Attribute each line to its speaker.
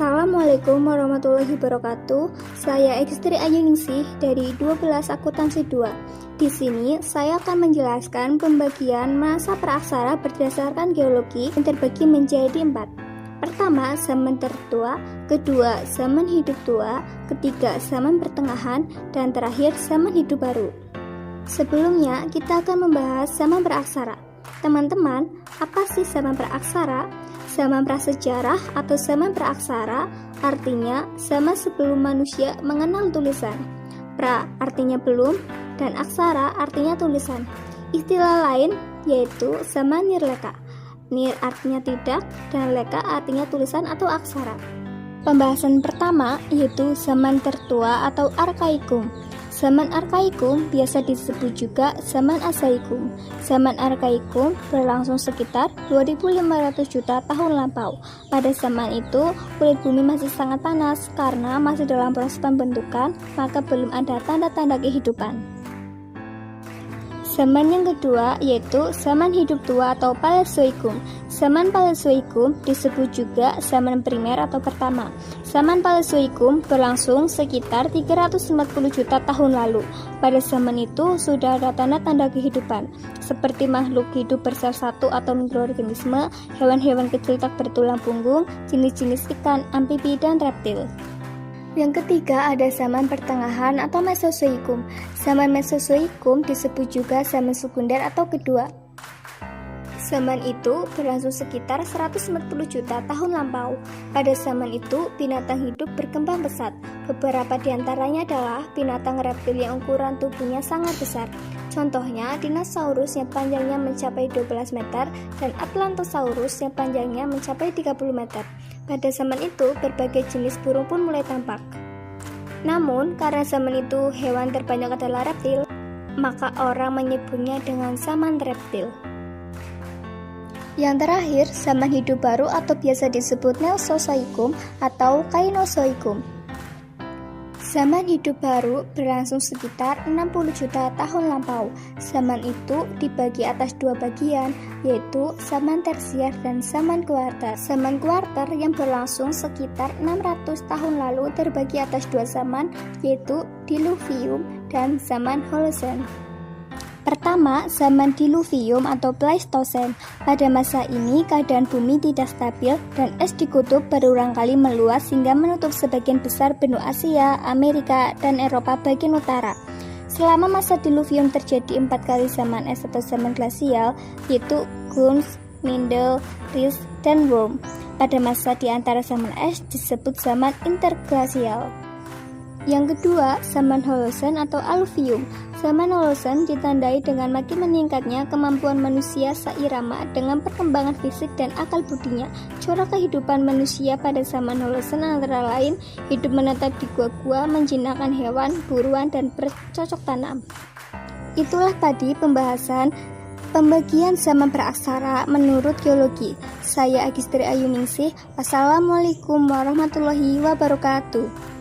Speaker 1: Assalamualaikum warahmatullahi wabarakatuh. Saya Ekstri Ayuningsih dari 12 Akuntansi 2. Di sini saya akan menjelaskan pembagian masa praksara berdasarkan geologi yang terbagi menjadi 4. Pertama, zaman tertua, kedua, zaman hidup tua, ketiga, zaman pertengahan, dan terakhir, zaman hidup baru. Sebelumnya, kita akan membahas zaman praksara. Teman-teman, apa sih zaman praksara? Zaman prasejarah atau zaman praaksara artinya zaman sebelum manusia mengenal tulisan. Pra artinya belum dan aksara artinya tulisan. Istilah lain yaitu zaman nirleka. Nir artinya tidak dan leka artinya tulisan atau aksara. Pembahasan pertama yaitu zaman tertua atau arkaikum. Zaman arkaikum biasa disebut juga zaman asaikum. Zaman arkaikum berlangsung sekitar 2500 juta tahun lampau. Pada zaman itu, kulit bumi masih sangat panas karena masih dalam proses pembentukan, maka belum ada tanda-tanda kehidupan. Zaman yang kedua yaitu zaman hidup tua atau Paleozoikum. Zaman Paleozoikum disebut juga zaman primer atau pertama. Zaman Paleozoikum berlangsung sekitar 350 juta tahun lalu. Pada zaman itu sudah ada tanda-tanda kehidupan, seperti makhluk hidup bersel satu atau mikroorganisme, hewan-hewan kecil tak bertulang punggung, jenis-jenis ikan, amfibi, dan reptil. Yang ketiga ada zaman pertengahan atau Mesozoikum. Zaman Mesozoikum disebut juga zaman sekunder atau kedua. Zaman itu berlangsung sekitar 140 juta tahun lampau. Pada zaman itu binatang hidup berkembang pesat. Beberapa di antaranya adalah binatang reptil yang ukuran tubuhnya sangat besar. Contohnya dinosaurus yang panjangnya mencapai 12 meter dan Atlantosaurus yang panjangnya mencapai 30 meter. Pada zaman itu, berbagai jenis burung pun mulai tampak. Namun, karena zaman itu hewan terbanyak adalah reptil, maka orang menyebutnya dengan zaman reptil. Yang terakhir, zaman hidup baru atau biasa disebut Neozoikum atau Cainozoikum. Zaman hidup baru berlangsung sekitar 60 juta tahun lampau. Zaman itu dibagi atas dua bagian, yaitu zaman tersier dan zaman kuarter. Zaman kuarter yang berlangsung sekitar 600 tahun lalu terbagi atas dua zaman, yaitu Diluvium dan zaman Holocene. Pertama, zaman Diluvium atau Pleistosen. Pada masa ini, keadaan bumi tidak stabil dan es di kutub berulang kali meluas hingga menutup sebagian besar benua Asia, Amerika, dan Eropa bagian utara. Selama masa Diluvium terjadi 4 kali zaman es atau zaman glasial, yaitu Gunst, Mindel, Riss, dan Würm. Pada masa di antara zaman es disebut zaman interglasial. Yang kedua, zaman Holocene atau Aluvium. Zaman Holocene ditandai dengan makin meningkatnya kemampuan manusia seirama dengan perkembangan fisik dan akal budinya. Corak kehidupan manusia pada zaman Holocene antara lain hidup menetap di gua-gua, menjinakkan hewan, buruan, dan bercocok tanam. Itulah tadi pembahasan pembagian zaman praaksara menurut geologi. Saya Ekstri Ayuningsih. Wassalamualaikum warahmatullahi wabarakatuh.